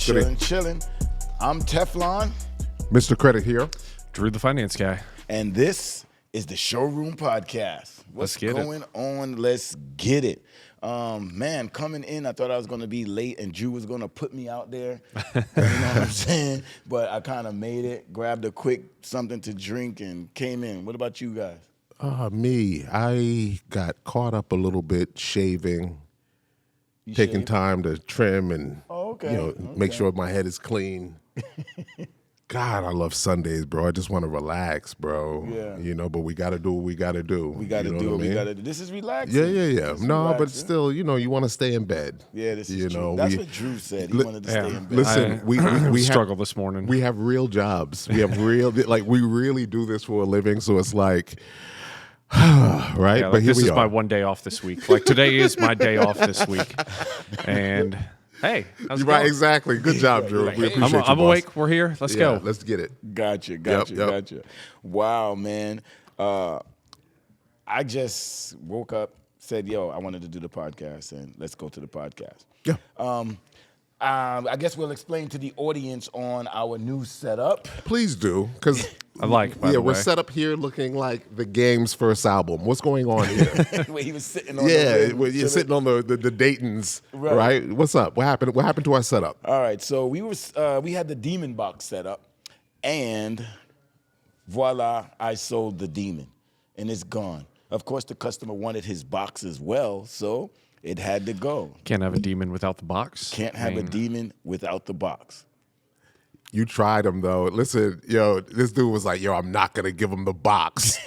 Chillin'. I'm Teflon. Mr. Credit here. Drew, the finance guy. And this is the Showroom Podcast. What's going on? Let's get it. Man, coming in, I thought I was going to be late and Drew was going to put me out there. You know what I'm saying? But I kind of made it, grabbed a quick something to drink and came in. What about you guys? Me. I got caught up a little bit shaving, taking time to trim and make sure my head is clean. God, I love Sundays, bro. I just want to relax, bro. Yeah. But we got to do what we got to do. We got to do what we got to do. This is relaxing. Yeah. No, but still, you want to stay in bed. Yeah, this is true. That's what Drew said. He wanted to stay in bed. Listen, we struggled this morning. We have real jobs. We have we really do this for a living. So it's like, right? Yeah, but here this we is are. my one day off this week. Like today is my day off this week. And hey, how's it going? Exactly. Good job, Drew. We appreciate you, I'm boss. awake. We're here. Let's go. Let's get it. Gotcha. Wow, man. I just woke up, said, I wanted to do the podcast, and let's go to the podcast. Yeah. I guess we'll explain to the audience on our new setup. Please do, because by the we're way. set up here looking like the Game's first album. What's going on here? Where he was sitting on the rim, you're sitting on the Daytons, right? What's up? What happened? What happened to our setup? All right, so we had the Demon box set up, and voila, I sold the Demon, and it's gone. Of course, the customer wanted his box as well, so it had to go. Can't have a demon without the box. Can't have a demon without the box. You tried him though. Listen, this dude was like, I'm not gonna give him the box.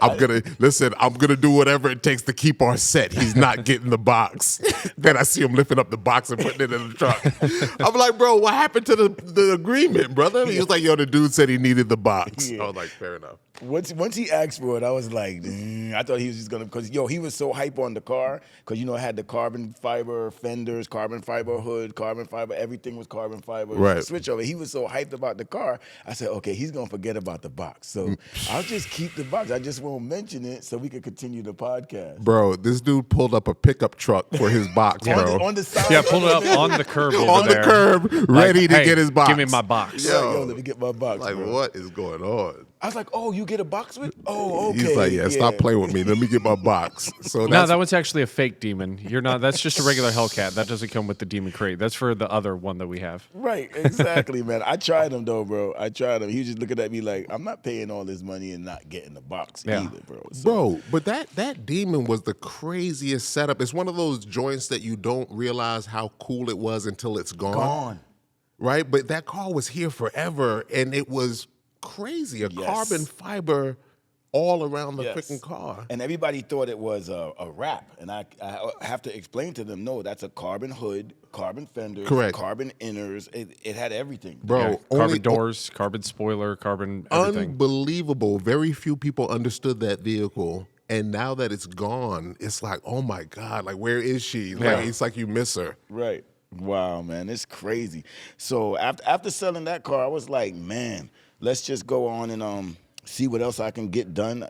I'm gonna do whatever it takes to keep our set. He's not getting the box. Then I see him lifting up the box and putting it in the truck. I'm like, bro, what happened to the agreement, brother? He was like, the dude said he needed the box. Yeah. I was like, fair enough. Once he asked for it, I was like, I thought he was just gonna, because he was so hype on the car, because it had the carbon fiber fenders, carbon fiber hood, carbon fiber, everything was carbon fiber. Right. Switch over. He was so hyped about the car. I said, okay, he's gonna forget about the box, so I'll just keep the box. I just won't mention it so we can continue the podcast. Bro, this dude pulled up a pickup truck for his box, bro. on the side. Yeah, pulled it up on the curb over on there. the curb, ready to get his box. Give me my box. Yo, let me get my box. Like, bro. what is going on? I was like, oh, you get a box with? Oh, okay. He's like, stop playing with me. Let me get my box. So No, that was actually a fake demon. You're not. That's just a regular Hellcat. That doesn't come with the demon crate. That's for the other one that we have. Right, exactly, man. I tried him though, bro. I tried him. He was just looking at me like, I'm not paying all this money and not getting the box either, bro. So, bro, but that demon was the craziest setup. It's one of those joints that you don't realize how cool it was until it's gone. Right? But that car was here forever, and it was crazy. A carbon fiber all around the freaking car. And everybody thought it was a wrap. And I have to explain to them, no, that's a carbon hood, carbon fenders, carbon inners. It had everything. Bro, carbon doors, carbon spoiler, carbon everything. Unbelievable. Very few people understood that vehicle. And now that it's gone, it's like, oh my God, like where is she? Like it's like you miss her. Right. Wow, man, it's crazy. So after selling that car, I was like, man, let's just go on and see what else I can get done.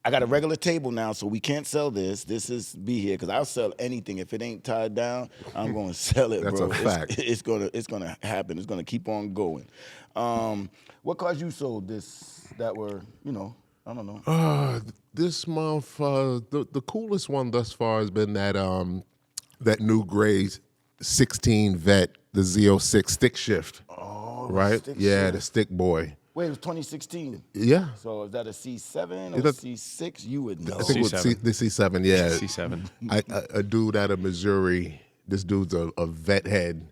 I got a regular table now, so we can't sell this. This is be here because I'll sell anything if it ain't tied down. I'm going to sell it, That's bro. a fact. It's gonna happen. It's gonna keep on going. What cars you sold that were I don't know. This month, the coolest one thus far has been that new gray 16 Vet, the Z06 stick shift. Oh, right? The stick boy. Wait, it was 2016. Yeah. So is that a C7 or C6? You would know. I think it was the C7, yeah. C7. A dude out of Missouri, this dude's a vet head.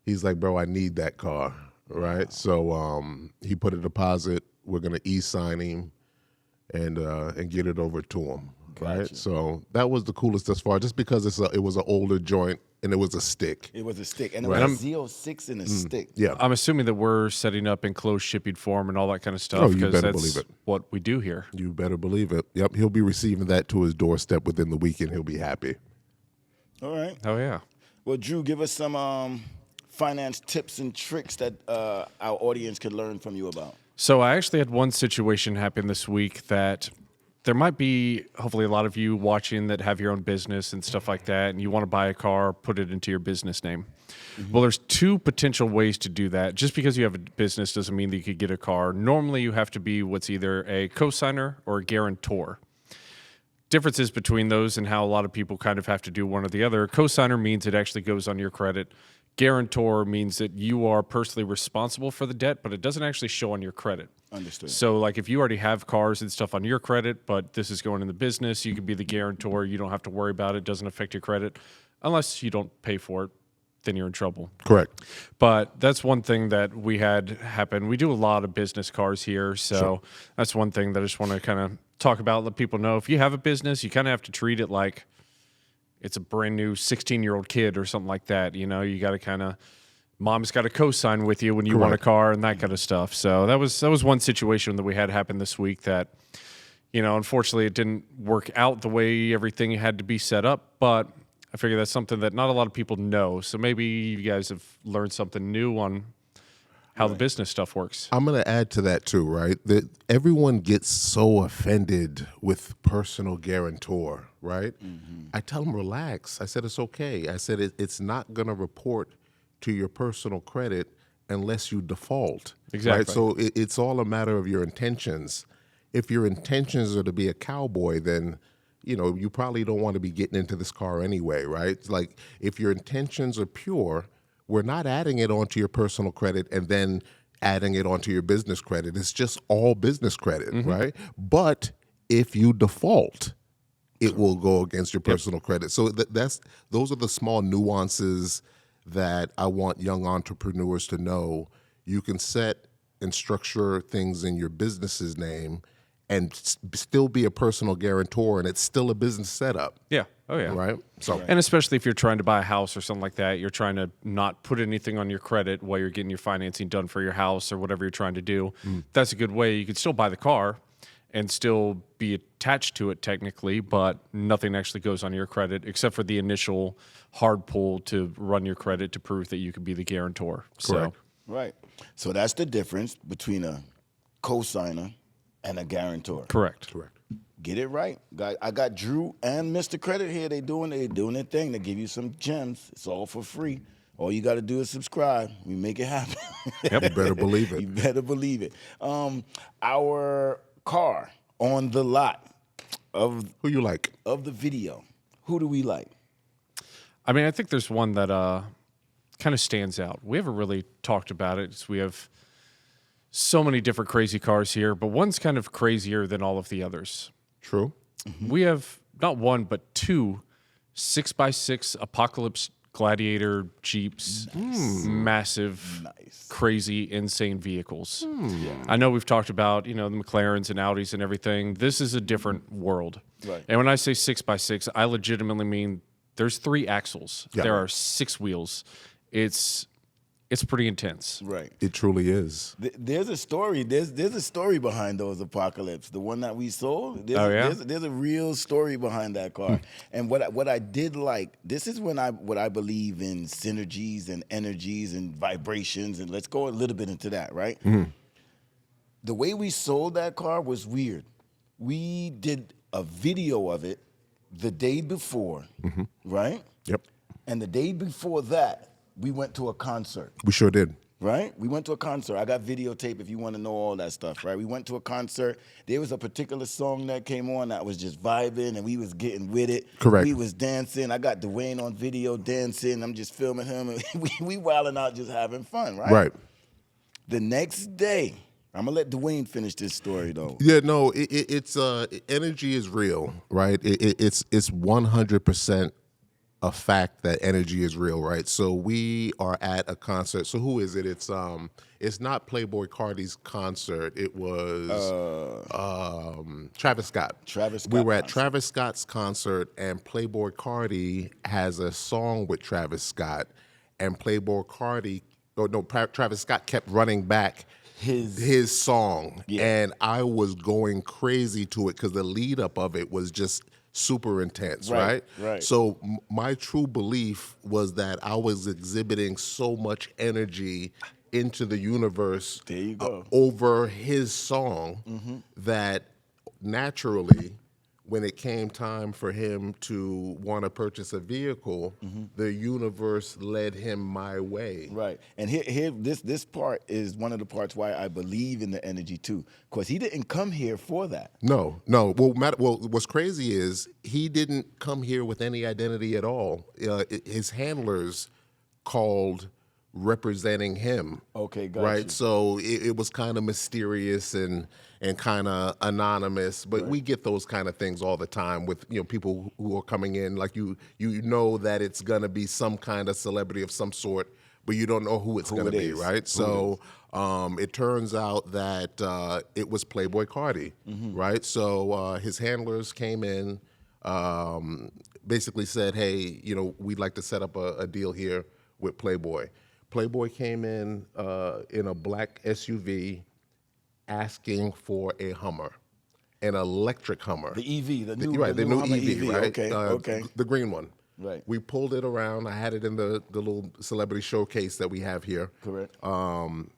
He's like, bro, I need that car, right? So he put a deposit. We're going to e-sign him and get it over to him, right? Gotcha. So that was the coolest thus far, just because it was an older joint. And it was a stick. It was a stick. And it was a Z06 in a stick. Yeah. I'm assuming that we're setting up enclosed shipping form and all that kind of stuff. Oh, you because better that's believe it. what we do here. You better believe it. Yep, he'll be receiving that to his doorstep within the weekend. He'll be happy. All right. Oh, yeah. Well, Drew, give us some finance tips and tricks that our audience could learn from you about. So I actually had one situation happen this week that there might be hopefully a lot of you watching that have your own business and stuff like that, and you want to buy a car, put it into your business name. Well, there's two potential ways to do that. Just because you have a business doesn't mean that you could get a car. Normally, you have to be what's either a cosigner or a guarantor. Differences between those and how a lot of people kind of have to do one or the other. Cosigner means it actually goes on your credit. Guarantor means that you are personally responsible for the debt, but it doesn't actually show on your credit. Understood. So, like, if you already have cars and stuff on your credit, but this is going in the business, you could be the guarantor. You don't have to worry about it. It doesn't affect your credit. Unless you don't pay for it, then you're in trouble. Correct. But that's one thing that we had happen. We do a lot of business cars here, so that's one thing that I just want to kind of talk about, let people know. If you have a business, you kind of have to treat it like it's a brand new 16-year-old kid or something like that. You know, you got to kind of, mom's got to co-sign with you when you want a car and that kind of stuff. So that was one situation that we had happen this week that, you know, unfortunately it didn't work out the way everything had to be set up, but I figure that's something that not a lot of people know. So maybe you guys have learned something new on how the business stuff works. I'm going to add to that too, right? That everyone gets so offended with personal guarantor, right? I tell them, relax. I said, it's okay. I said, it's not going to report to your personal credit unless you default. Exactly. Right? So it's all a matter of your intentions. If your intentions are to be a cowboy, then you know, you probably don't want to be getting into this car anyway, right? Like, if your intentions are pure, we're not adding it onto your personal credit and then adding it onto your business credit. It's just all business credit, right? But if you default, it will go against your personal credit. So those are the small nuances that I want young entrepreneurs to know. You can set and structure things in your business's name and still be a personal guarantor, and it's still a business setup. Yeah. Oh, yeah. Right? So, and especially if you're trying to buy a house or something like that, you're trying to not put anything on your credit while you're getting your financing done for your house or whatever you're trying to do. That's a good way. You could still buy the car and still be attached to it technically, but nothing actually goes on your credit except for the initial hard pull to run your credit to prove that you could be the guarantor. Correct. Right. So that's the difference between a cosigner and a guarantor. Correct. Get it right. I got Drew and Mr. Credit here. They doing their thing. They give you some gems. It's all for free. All you got to do is subscribe. We make it happen. you better believe it. You better believe it. Our car on the lot of Who you like? of the video. Who do we like? I mean, I think there's one that kind of stands out. We haven't really talked about it. We have so many different crazy cars here, but one's kind of crazier than all of the others. True. We have not one, but two 6x6 Apocalypse Gladiator Jeeps. Massive, crazy, insane vehicles. I know we've talked about, you know, the McLarens and Audis and everything. This is a different world. Right. And when I say 6x6, I legitimately mean there's 3 axles. Yeah. There are 6 wheels. It's pretty intense. Right. It truly is. There's a story. There's a story behind those Apocalypse. The one that we sold. There's a real story behind that car. And what I did like, this is what I believe in synergies and energies and vibrations. And let's go a little bit into that, right? The way we sold that car was weird. We did a video of it the day before, right? Yep. And the day before that, we went to a concert. We sure did. Right? We went to a concert. I got videotape if you want to know all that stuff, right? We went to a concert. There was a particular song that came on that was just vibing, and we was getting with it. Correct. We was dancing. I got Dwayne on video dancing. I'm just filming him. And we wilding out just having fun, right? Right. The next day, I'm going to let Dwayne finish this story, though. Yeah, no, it's energy is real, right? It's 100% a fact that energy is real, right? So we are at a concert. So who is it? It's not Playboi Carti's concert. It was Travis Scott. Travis Scott We were at concert. Travis Scott's concert, and Playboi Carti has a song with Travis Scott, and Travis Scott kept running back his song, and I was going crazy to it because the lead up of it was just super intense, right? Right. So my true belief was that I was exhibiting so much energy into the universe There you go. over his song that naturally, when it came time for him to want to purchase a vehicle, the universe led him my way. Right. And here this part is one of the parts why I believe in the energy too. Because he didn't come here for that. No. Well, what's crazy is he didn't come here with any identity at all. His handlers called representing him. Okay, got right? you. So it was kind of mysterious and kind of anonymous, but we get those kind of things all the time with people who are coming in. Like you know that it's gonna be some kind of celebrity of some sort, but you don't know who it's gonna be, right? So it turns out that it was Playboi Carti, right? So his handlers came in, basically said, hey, we'd like to set up a deal here with Playboi. Playboi came in a black SUV asking for a Hummer, an electric Hummer. The EV, the new new EV, right? Okay. The green one. Right. We pulled it around. I had it in the little celebrity showcase that we have here. Correct.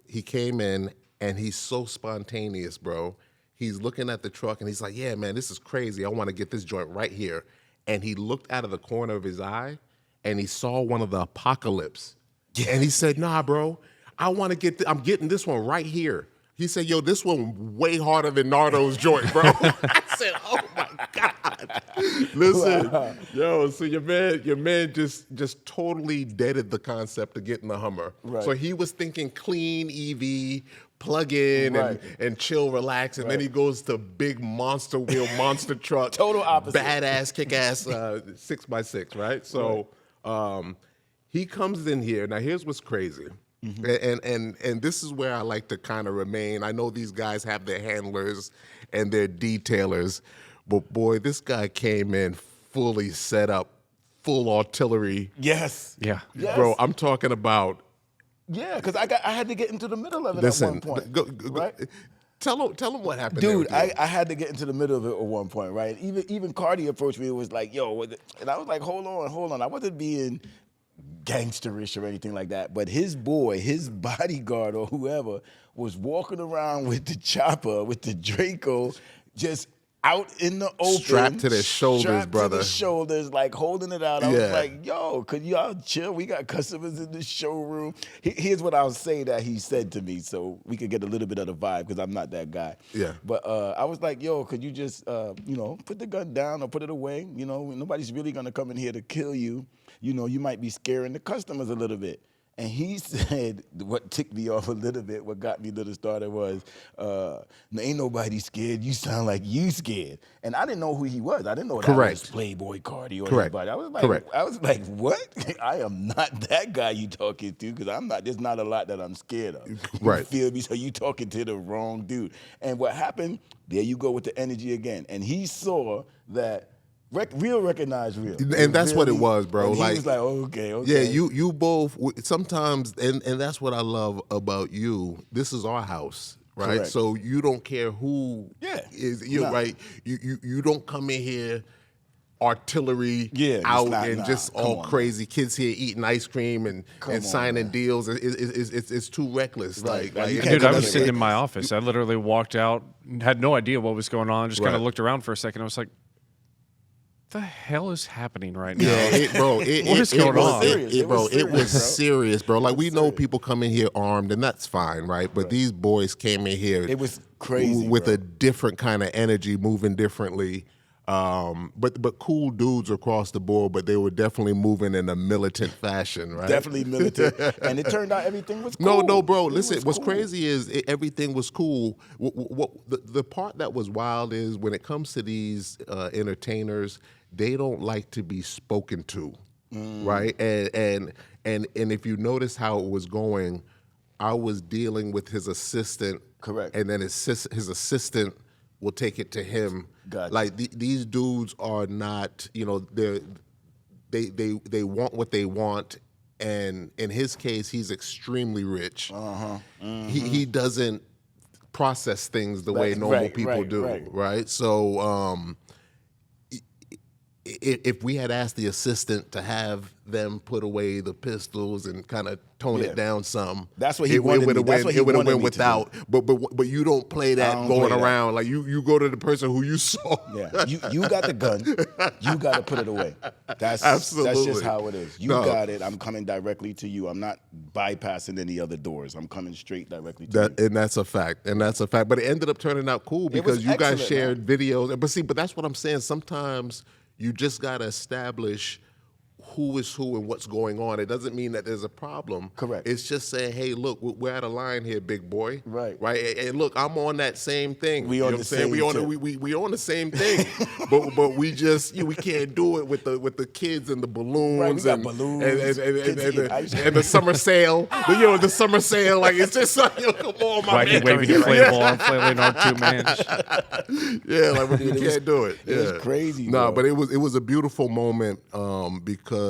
He came in, and he's so spontaneous, bro. He's looking at the truck, and he's like, yeah, man, this is crazy. I want to get this joint right here. And he looked out of the corner of his eye, and he saw one of the Apocalypse. And he said, nah, bro, I want to get I'm getting this one right here. He said, yo, this one way harder than Nardo's joint, bro. I said, oh, my God. Listen, yo, so your man just totally deaded the concept of getting the Hummer. Right. So he was thinking clean EV, plug in and chill, relax, and then he goes to big monster wheel, monster truck. Total opposite. Badass, kick-ass 6x6, right? So he comes in here. Now, here's what's crazy. And this is where I like to kind of remain. I know these guys have their handlers and their detailers, but boy, this guy came in fully set up, full artillery. Yes. Yeah. Yes. Bro, I'm talking about. Yeah, because I had to get into the middle of it Listen, at one point. Right? Tell him what happened. Dude, there with you. I had to get into the middle of it at one point, right? Even Carti approached me and was like, yo, and I was like, hold on. I wasn't being gangsterish or anything like that, but his bodyguard or whoever was walking around with the chopper, with the Draco, just out in the open. Strapped to their shoulders, brother. To the shoulders, like holding it out. I was like, yo, could y'all chill? We got customers in the showroom. Here's what I'll say that he said to me so we could get a little bit of the vibe because I'm not that guy. Yeah. But I was like, yo, could you just, put the gun down or put it away? Nobody's really going to come in here to kill you. You might be scaring the customers a little bit. And he said, what ticked me off a little bit, what got me a little started was, ain't nobody scared. You sound like you scared. And I didn't know who he was. I didn't know that was Playboi Carti or anybody. I was like, what? I am not that guy you talking to because there's not a lot that I'm scared of. Right. You feel me? So you talking to the wrong dude. And what happened, there you go with the energy again. And he saw that real recognize real. And that's what it was, bro. And he was like, okay. Yeah, you both, sometimes, and that's what I love about you. This is our house, right? Correct. So you don't care who is, right? You don't come in here artillery out and just all crazy. Kids here eating ice cream and signing deals. It's too reckless. Right. Dude, I was sitting in my office. I literally walked out, had no idea what was going on. Just kind of looked around for a second. I was like, the hell is happening right now? Yeah, what is going on? It was serious, bro. Like we know people come in here armed, and that's fine, right? But these boys came in here. It was crazy with a different kind of energy, moving differently. But cool dudes across the board. But they were definitely moving in a militant fashion, right? Definitely militant, and it turned out everything was cool. No, bro. Listen, what's crazy is everything was cool. The part that was wild is when it comes to these entertainers. They don't like to be spoken to, right? And if you notice how it was going, I was dealing with his assistant, correct, and then his assistant will take it to him. Gotcha. Like these dudes are not, they want what they want, and in his case, he's extremely rich. He doesn't process things the way normal people do, right? So. if we had asked the assistant to have them put away the pistols and kind of tone it down some, that's what he wanted. It would have went without. But you don't play that going around. Like you go to the person who you saw. Yeah, you got the gun. You got to put it away. That's just how it is. You got it. I'm coming directly to you. I'm not bypassing any other doors. I'm coming straight directly to you. And that's a fact. But it ended up turning out cool because you guys shared videos. But that's what I'm saying. Sometimes you just got to establish who is who and what's going on. It doesn't mean that there's a problem. Correct. It's just saying, hey, look, we're at a line here, big boy. Right. And look, I'm on that same thing. We on the same we on the same thing. but we just we can't do it with the kids and the balloons. Right, we got balloons and the summer sale. The summer sale. Like it's just like come on, my man. Wacky wavy inflatable arm flailing on 2 man. Yeah, like we can't do it. It was crazy. No, but it was a beautiful moment because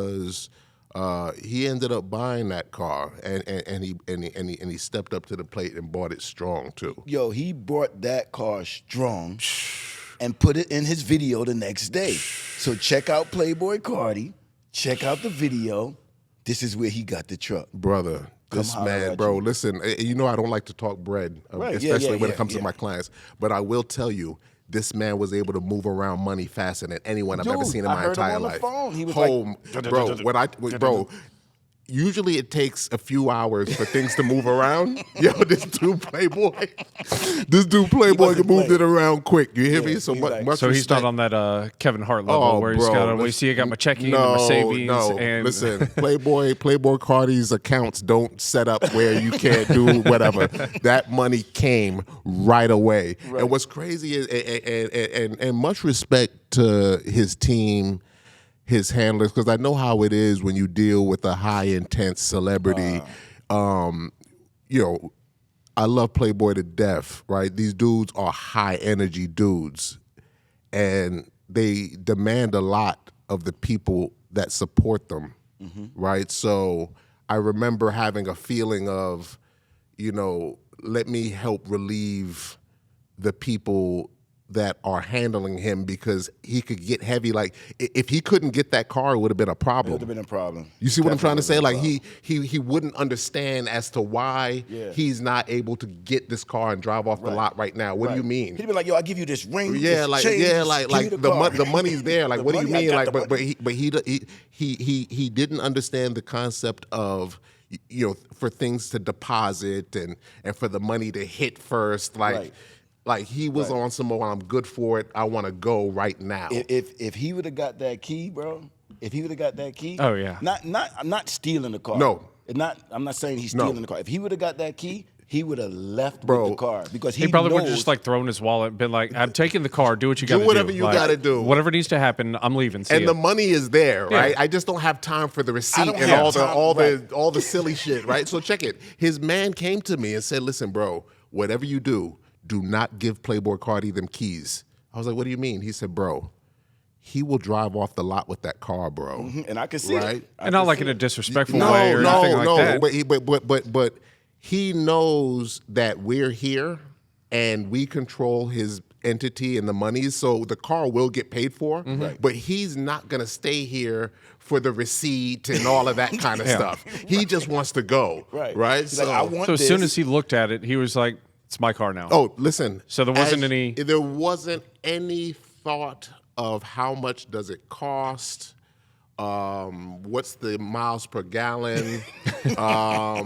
he ended up buying that car and he stepped up to the plate and bought it strong too. Yo, he bought that car strong and put it in his video the next day. So check out Playboi Carti. Check out the video. This is where he got the truck. Brother, this man, bro, listen, I don't like to talk bread, especially when it comes to my clients, but I will tell you, this man was able to move around money faster than anyone I've ever seen in my entire life. He was bro, usually it takes a few hours for things to move around. Yo, this dude Playboi can move it around quick. You hear me? So much. So he's not on that Kevin Hart level where he's got to see I got my checking and my savings. And listen, Playboi Carti's accounts don't set up where you can't do whatever. That money came right away. Right. And what's crazy is, and much respect to his team, his handlers, because I know how it is when you deal with a high intense celebrity. I love Playboi to death, right? These dudes are high energy dudes, and they demand a lot of the people that support them, right? So I remember having a feeling of, let me help relieve the people that are handling him because he could get heavy. Like if he couldn't get that car, it would have been a problem. It would have been a problem. You see what I'm trying to say? Like he wouldn't understand as to why he's not able to get this car and drive off the lot right now. What do you mean? He'd be like, yo, I'll give you this ring. Yeah, this chain, the money's there. Like what do you mean? Like but he didn't understand the concept of for things to deposit and for the money to hit first. Like he was on some more, I'm good for it, I want to go right now. If he would have got that key, bro, oh yeah. I'm not stealing the car. No. I'm not saying he's stealing the car. If he would have got that key, he would have left with the car because he probably would have just thrown his wallet and been like, I'm taking the car, do what you got to do. Do whatever you got to do. Whatever needs to happen, I'm leaving. And the money is there, right? I just don't have time for the receipt and all the silly shit, right? So check it. His man came to me and said, listen, bro, whatever you do not give Playboi Carti them keys. I was like, what do you mean? He said, bro, he will drive off the lot with that car, bro. And I can see it. And not like in a disrespectful way or anything like that. But he knows that we're here and we control his entity and the money, so the car will get paid for. But he's not going to stay here for the receipt and all of that kind of stuff. He just wants to go. Right? So, like, I want as soon as he looked at it, he was like, it's my car now. Oh, listen. So there wasn't any thought of how much does it cost, what's the miles per gallon, how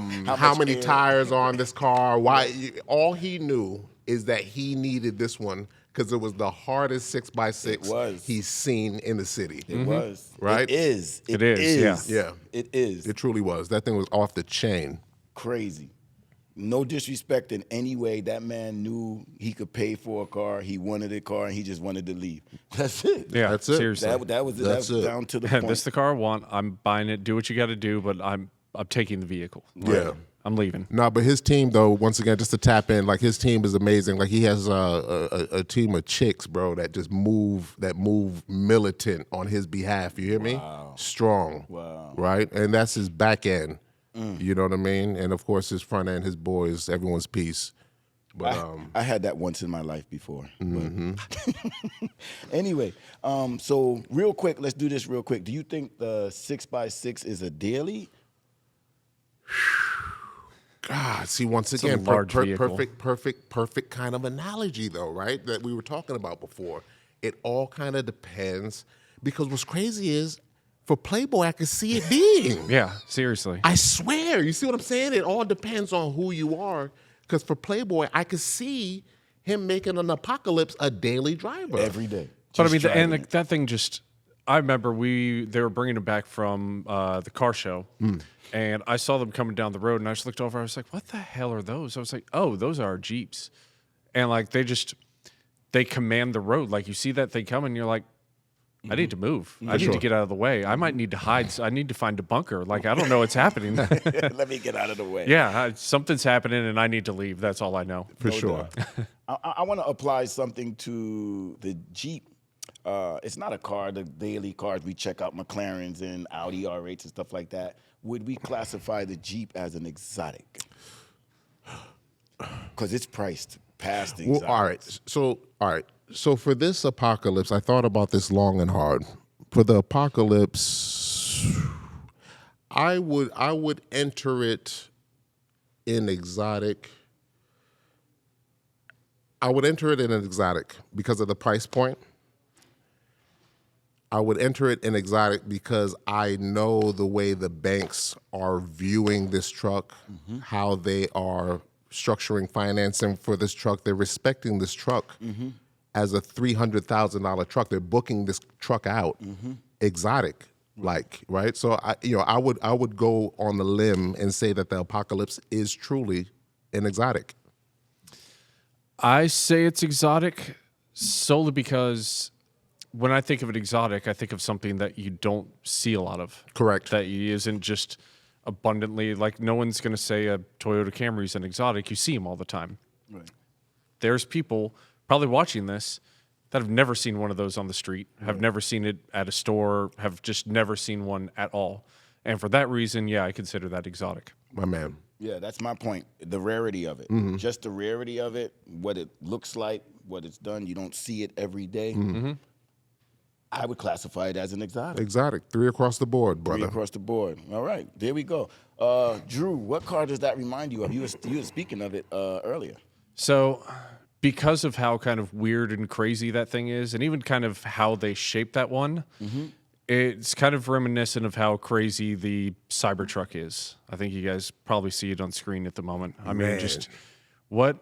many tires are on this car, why. All he knew is that he needed this one because it was the hardest 6x6 he's seen in the city. It was. Right? It is. It is. Yeah. It is. It truly was. That thing was off the chain. Crazy. No disrespect in any way. That man knew he could pay for a car. He wanted a car, and he just wanted to leave. That's it. Yeah, that's it. Seriously, that was down to the point. This is the car I want. I'm buying it. Do what you got to do, but I'm taking the vehicle. Yeah. I'm leaving. No, but his team, though, once again, just to tap in, like his team is amazing. Like he has a team of chicks, bro, that just move militant on his behalf. You hear me? Strong. Wow. Right? And that's his back end. You know what I mean? And of course, his front end, his boys, everyone's piece. But I had that once in my life before. But anyway, so real quick, let's do this real quick. Do you think the 6x6 is a daily? God, see, once It's again, a large vehicle. perfect kind of analogy, though, right? That we were talking about before. It all kind of depends, because what's crazy is, for Playboi, I could see it being. Yeah, seriously. I swear. You see what I'm saying? It all depends on who you are. Because for Playboi, I could see him making an Apocalypse a daily driver. Every day. But I mean, Just driving it. that thing just. I remember they were bringing it back from the car show, and I saw them coming down the road, and I just looked over. I was like, "What the hell are those?" I was like, "Oh, those are our Jeeps," and like they command the road. Like you see that thing coming, you're like, I need to move. I need to get out of the way. I might need to hide. I need to find a bunker. Like, I don't know what's happening. Let me get out of the way. Yeah, something's happening and I need to leave. That's all I know. For sure. I want to apply something to the Jeep. It's not a car, the daily cars. We check out McLarens and Audi R8s and stuff like that. Would we classify the Jeep as an exotic? Because it's priced past the exotic. All right. So for this Apocalypse, I thought about this long and hard. For the Apocalypse, I would enter it in exotic. I would enter it in an exotic because of the price point. I would enter it in exotic because I know the way the banks are viewing this truck, how they are structuring financing for this truck. They're respecting this truck as a $300,000 truck. They're booking this truck out exotic, like, right? So I would go on the limb and say that the Apocalypse is truly an exotic. I say it's exotic solely because when I think of an exotic, I think of something that you don't see a lot of. Correct. That isn't just abundantly, like no one's going to say a Toyota Camry is an exotic. You see them all the time. Right. There's people probably watching this that have never seen one of those on the street, have never seen it at a store, have just never seen one at all. And for that reason, yeah, I consider that exotic. My man. Yeah, that's my point. The rarity of it. Just the rarity of it, what it looks like, what it's done. You don't see it every day. I would classify it as an exotic. Exotic. 3 across the board, brother. 3 across the board. All right, there we go. Drew, what car does that remind you of? You were speaking of it earlier. So because of how kind of weird and crazy that thing is, and even kind of how they shaped that one, it's kind of reminiscent of how crazy the Cybertruck is. I think you guys probably see it on screen at the moment. I mean, just what?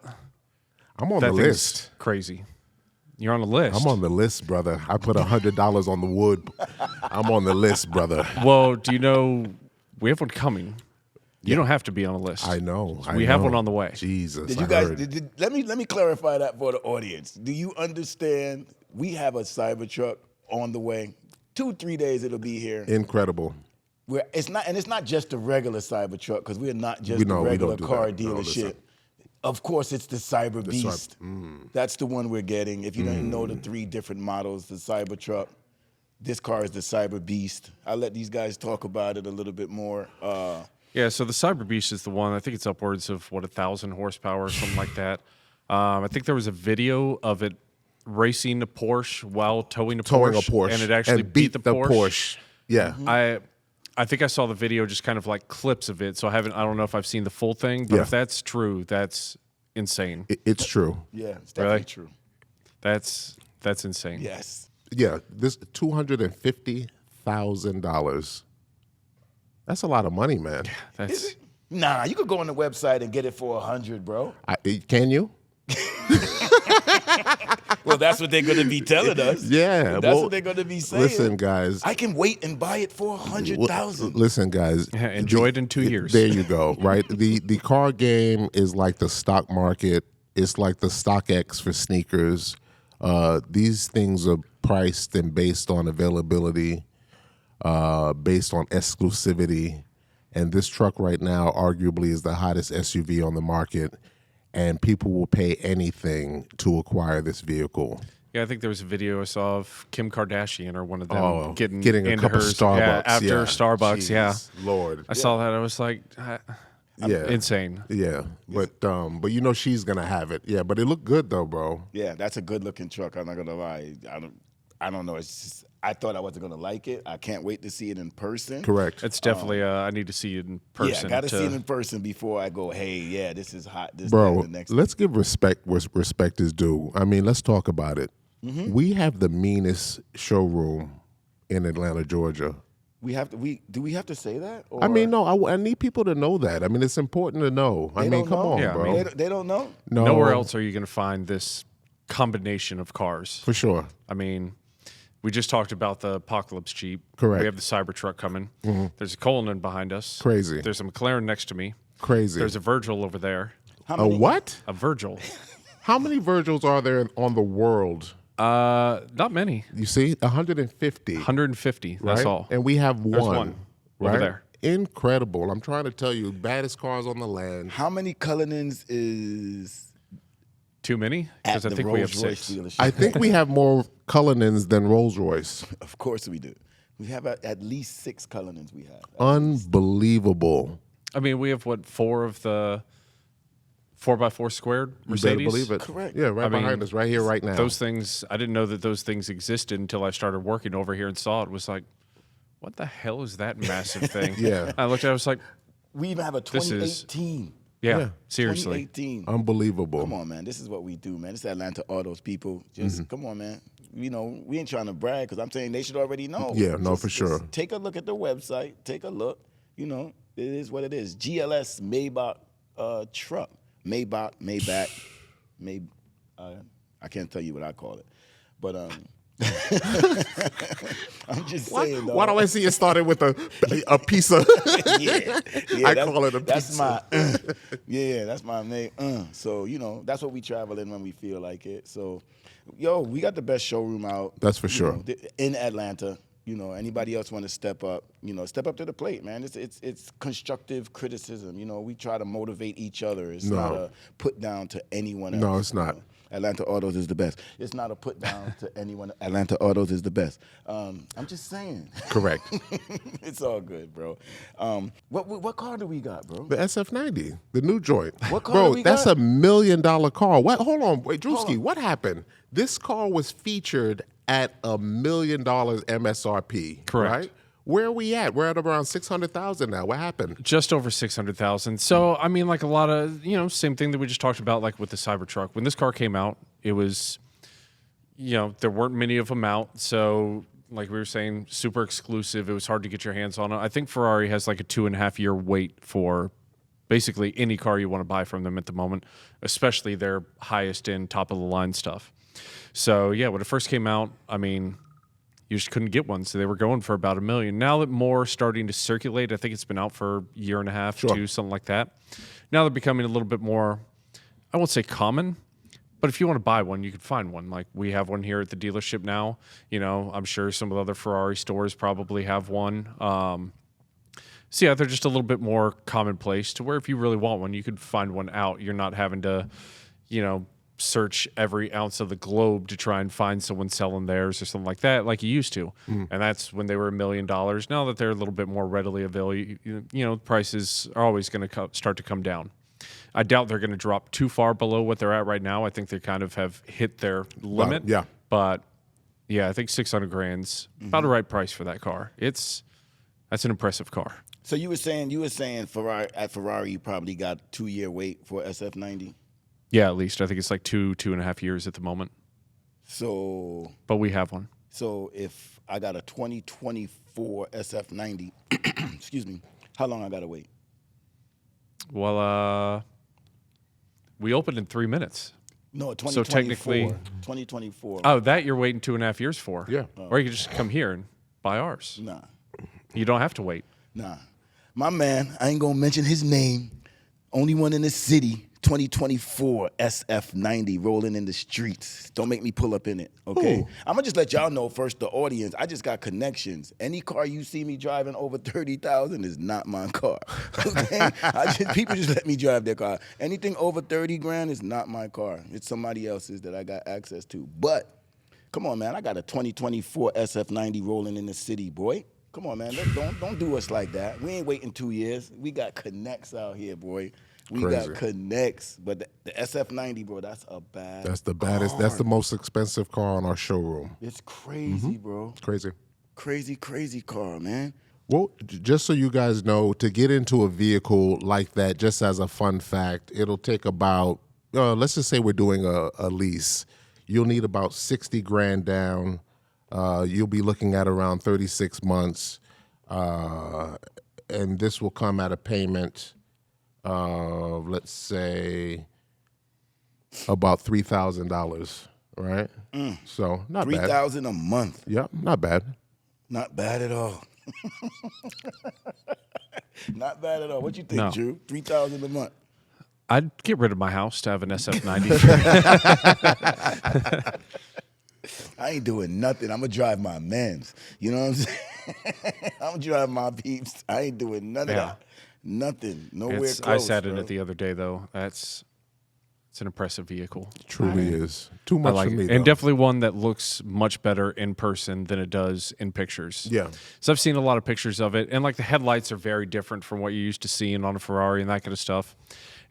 I'm on That the thing's list. crazy. You're on the list. I'm on the list, brother. I put $100 on the wood. I'm on the list, brother. Well, do you know we have one coming? You don't have to be on a list. I know. We have one on the way. Jesus. Did you guys? Let me clarify that for the audience. Do you understand? We have a Cybertruck on the way. 2-3 days it'll be here. Incredible. It's not just a regular Cybertruck because we're not just a regular car dealership. Of course, it's the Cyber Beast. That's the one we're getting. If you don't know the 3 different models, the Cybertruck, this car is the Cyber Beast. I'll let these guys talk about it a little bit more. Yeah, so the Cyber Beast is the one. I think it's upwards of 1,000 horsepower or something like that. I think there was a video of it racing a Porsche while towing a Porsche, and it actually beat the Porsche. Yeah. I think I saw the video, just kind of like clips of it. So I don't know if I've seen the full thing, but if that's true, that's insane. It's true. Yeah, it's definitely true. That's insane. Yes. Yeah, this $250,000. That's a lot of money, man. That's Nah, you could go on the website and get it for $100, bro. Can you? Well, that's what they're going to be telling us. Yeah, that's what they're going to be saying. Listen, guys. I can wait and buy it for $100,000. Listen, guys. enjoy it in 2 years. There you go. Right. The car game is like the stock market. It's like the StockX for sneakers. These things are priced and based on availability, based on exclusivity. And this truck right now arguably is the hottest SUV on the market. And people will pay anything to acquire this vehicle. Yeah, I think there was a video I saw of Kim Kardashian or one of them getting a into cup of hers, Starbucks. after Starbucks. Jeez, Yeah, Lord. I saw that. I was like, insane. Yeah, but you know she's gonna have it. Yeah, but it looked good though, bro. Yeah, that's a good looking truck. I'm not gonna lie. I don't know. It's just, I thought I wasn't gonna like it. I can't wait to see it in person. Correct. It's definitely. I need to see it in person. Yeah, I gotta see it in person before I go. Hey, yeah, this is hot. This, Bro, the next. let's give respect where respect is due. I mean, let's talk about it. We have the meanest showroom in Atlanta, Georgia. Do we have to say that? Or? I mean, no, I need people to know that. I mean, it's important to know. I mean, come on, Yeah, bro. I mean, they don't know. No, Nowhere else are you going to find this combination of cars. for sure. I mean, we just talked about the Apocalypse Jeep. Correct. We have the Cybertruck coming. There's a Cullinan behind us. Crazy. There's a McLaren next to me. Crazy. There's a Virgil over there. A what? A Virgil. How many Virgils are there on the world? Not many. You see, 150. 150. That's right? all. And we have There's one. one right? over there. Incredible. I'm trying to tell you, baddest cars on the land. How many Cullinans is Too many? at Because I the think we have Rolls-Royce 6. dealership? I think we have more Cullinans than Rolls Royce. Of course we do. We have at least 6 Cullinans. We have. Unbelievable. I mean, we have, 4 of the 4x4 squared You better Mercedes? believe it. Correct. Yeah, right I mean, behind us, right here, right now. Those things, I didn't know that those things existed until I started working over here and saw it. It was like, what the hell is that massive thing? Yeah. I looked at it, I was like, We even have a This is- 2018. yeah, seriously. 2018. Unbelievable. Come on, man. This is what we do, man. This is Atlanta Autos, people. Just come on, man. You know, we ain't trying to brag because I'm saying they should already know. Yeah, no, for sure. Just take a look at the website. Take a look. You know, it is what it is. GLS Maybach truck. Maybach, I can't tell you what I call it. But I'm just saying. Why do I see it started with a piece of? yeah, I call it a that's pizza. my that's my name. So you know that's what we travel in when we feel like it. So, yo, we got the best showroom out. That's for sure. In Atlanta. You know, anybody else want to step up? You know, step up to the plate, man. It's constructive criticism. You know, we try to motivate each other. It's not a put down to anyone else. No, it's not. You know? Atlanta Autos is the best. It's not a put down to anyone. Atlanta Autos is the best. I'm just saying. Correct. It's all good, bro. What car do we got, bro? The SF90, the new joint. What car Bro, do we that's got? $1 million car. What? Hold on, wait, Hold Drewski, on. what happened? This car was featured at $1 million MSRP. Correct. Right? Where are we at? We're at around 600,000 now. What happened? Just over 600,000. So, I mean, like a lot of, same thing that we just talked about, like with the Cybertruck. When this car came out, it was, there weren't many of them out. So, like we were saying, super exclusive. It was hard to get your hands on it. I think Ferrari has like a 2.5-year wait for basically any car you want to buy from them at the moment, especially their highest end, top of the line stuff. So, yeah, when it first came out, I mean, you just couldn't get one, so they were going for about $1 million. Now that more are starting to circulate, I think it's been out for a year and a half, two, something like that. Now they're becoming a little bit more, I won't say common, but if you want to buy one, you can find one. Like we have one here at the dealership now. I'm sure some of the other Ferrari stores probably have one. So yeah, they're just a little bit more commonplace to where if you really want one, you could find one out. You're not having to, search every ounce of the globe to try and find someone selling theirs or something like that, like you used to. And that's when they were $1 million. Now that they're a little bit more readily available, prices are always going to start to come down. I doubt they're going to drop too far below what they're at right now. I think they kind of have hit their limit. Yeah. But yeah, I think 600 grand's about the right price for that car. That's an impressive car. So you were saying Ferrari you probably got 2-year wait for SF90. Yeah, at least I think it's like 2.5 years at the moment. So, but we have one. So if I got a 2024 SF90, excuse me, how long I gotta wait? Well, we opened in 3 minutes. No, 2024. So technically, 2024. Oh, that you're waiting 2.5 years for. Yeah. Or you could just come here and buy ours. Nah. You don't have to wait. Nah. My man, I ain't gonna mention his name. Only one in the city. 2024 SF90 rolling in the streets. Don't make me pull up in it, okay? Ooh. I'm gonna just let y'all know first, the audience, I just got connections. Any car you see me driving over 30,000 is not my car, okay? People just let me drive their car. Anything over 30 grand is not my car. It's somebody else's that I got access to. But, come on, man, I got a 2024 SF90 rolling in the city, boy. Come on, man. Don't do us like that. We ain't waiting 2 years. We got connects out here, boy. We Crazy. got connects. But the SF90, bro, that's a bad. That's the baddest. car. That's the most expensive car on our showroom. It's crazy, bro. Crazy. Crazy car, man. Well, just so you guys know, to get into a vehicle like that, just as a fun fact, it'll take about, let's just say we're doing a lease. You'll need about 60 grand down. You'll be looking at around 36 months. And this will come at a payment of, let's say, about $3,000, right? So not bad. $3,000 a month. Yeah, not bad. Not bad at all. Not bad at all. What you think, Drew? $3,000 a month. I'd get rid of my house to have an SF90. I ain't doing nothing. I'm gonna drive my mans. You know what I'm saying? I'm gonna drive my peeps. I ain't doing none of that. Nothing. Nowhere close. I sat in bro. it the other day, though. It's an impressive vehicle. Truly is. Too much for me, though. And definitely one that looks much better in person than it does in pictures. Yeah. So I've seen a lot of pictures of it, and like the headlights are very different from what you're used to seeing on a Ferrari and that kind of stuff.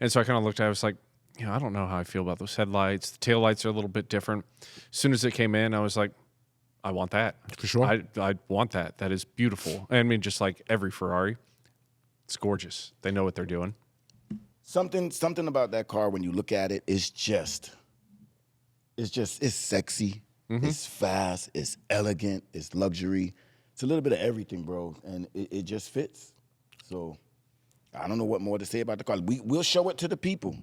And so I kind of looked at it, I was like, I don't know how I feel about those headlights. The taillights are a little bit different. As soon as it came in, I was like, I want that. For sure. I want that. That is beautiful. I mean, just like every Ferrari, it's gorgeous. They know what they're doing. Something about that car when you look at it is it's sexy, it's fast, it's elegant, it's luxury. It's a little bit of everything, bro, and it just fits. So I don't know what more to say about the car. We'll show it to the people.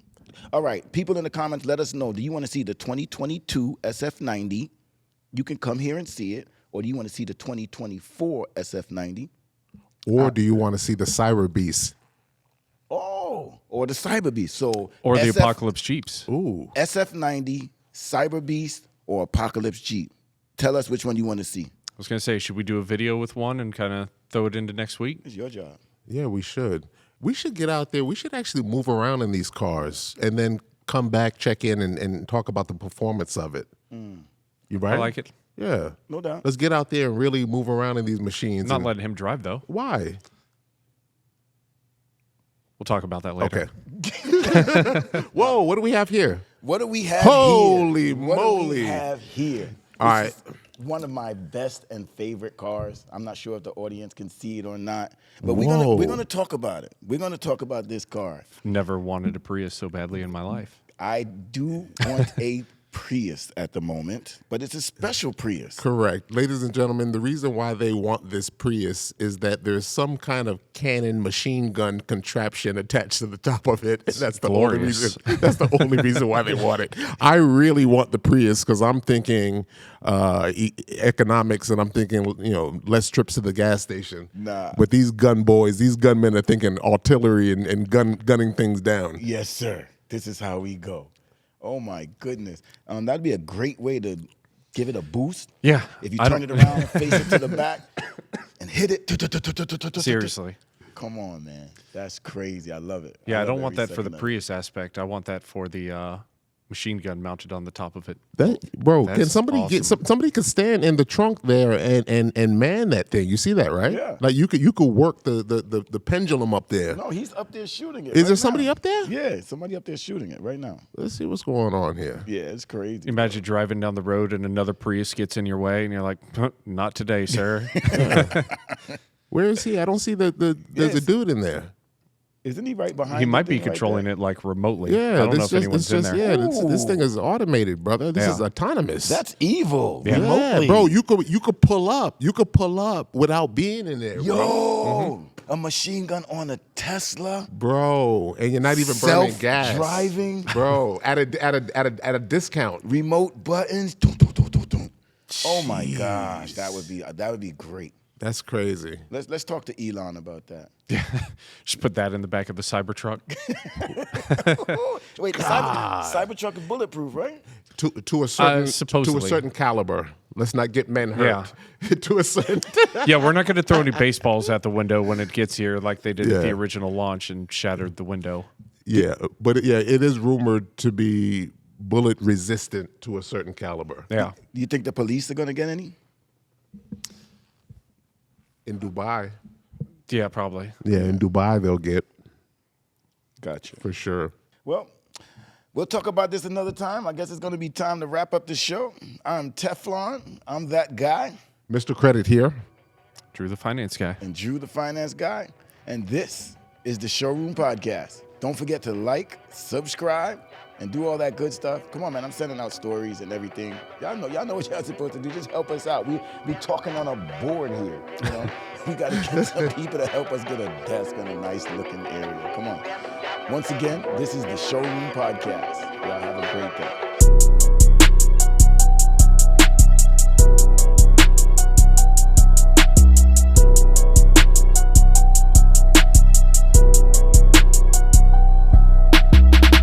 All right, people in the comments, let us know. Do you want to see the 2022 SF90? You can come here and see it. Or do you want to see the 2024 SF90? Or do you want to see the Cyber Beast? Oh, or the Cyber Beast. So Or the Apocalypse Jeeps. Ooh. SF90, Cyber Beast, or Apocalypse Jeep. Tell us which one you want to see. I was going to say, should we do a video with one and kind of throw it into next week? It's your job. Yeah, we should. We should get out there. We should actually move around in these cars and then come back, check in, and talk about the performance of it. You right? I like it. Yeah. No doubt. Let's get out there and really move around in these machines. Not letting him drive, though. Why? We'll talk about that later. Okay. Whoa, what do we have here? What do we have Holy here? moly. What do we have here? All right. One of my best and favorite cars. I'm not sure if the audience can see it or not, but we're gonna talk about it. We're gonna talk about this car. Never wanted a Prius so badly in my life. I do want a Prius at the moment, but it's a special Prius. Correct. Ladies and gentlemen, the reason why they want this Prius is that there's some kind of cannon machine gun contraption attached to the top of it. And that's the only reason. That's the only reason why they want it. I really want the Prius because I'm thinking economics and I'm thinking, less trips to the gas station. Nah. But these gun boys, these gunmen are thinking artillery and gunning things down. Yes, sir. This is how we go. Oh my goodness. That'd be a great way to give it a boost. Yeah. If you turn it around and face it to the back and hit it. Seriously. Come on, man. That's crazy. I love it. Yeah, I don't want every that for the second of it. Prius aspect. I want that for the machine gun mounted on the top of it. Can somebody awesome. somebody could stand in the trunk there and man that thing? You see that, right? Yeah. Like you could work the pendulum up there. No, he's up there shooting it. Is there somebody up there? Yeah, somebody up there shooting it right now. Let's see what's going on here. Yeah, it's crazy. Imagine driving down the road and another Prius gets in your way and you're like, not today, sir. Where is he? I don't see there's a dude in there. Isn't he right behind? He might be controlling it like remotely. Yeah, I don't know if anyone's in there. Yeah, this thing is automated, brother. This is autonomous. That's evil. Yeah, Remotely. bro. You could pull up. You could pull up without being in there. Yo, a machine gun on a Tesla, bro, and you're not even burning gas. Self-driving, bro, at a discount. Remote buttons. Dun, dun, dun, dun, dun. Oh my gosh, that would be great. That's crazy. Let's talk to Elon about that. Just put that in the back of the Cybertruck. Wait, the Cybertruck is bulletproof, right? To a certain supposedly. to a certain caliber. Let's not get men hurt. Yeah. To a certain. Yeah, we're not going to throw any baseballs at the window when it gets here, like they did at the original launch and shattered the window. Yeah, but it is rumored to be bullet resistant to a certain caliber. Yeah. Do you think the police are going to get any? In Dubai. Yeah, probably. Yeah, in Dubai they'll get. Gotcha. For sure. Well, we'll talk about this another time. I guess it's going to be time to wrap up the show. I'm Teflon. I'm that guy. Mr. Credit here. Drew, the finance guy. And Drew, the finance guy. And this is the Showroom Podcast. Don't forget to like, subscribe, and do all that good stuff. Come on, man. I'm sending out stories and everything. Y'all know what y'all supposed to do. Just help us out. We talking on a board here. You know, we got to get some people to help us get a desk in a nice looking area. Come on. Once again, this is the Showroom Podcast. Y'all have a great day.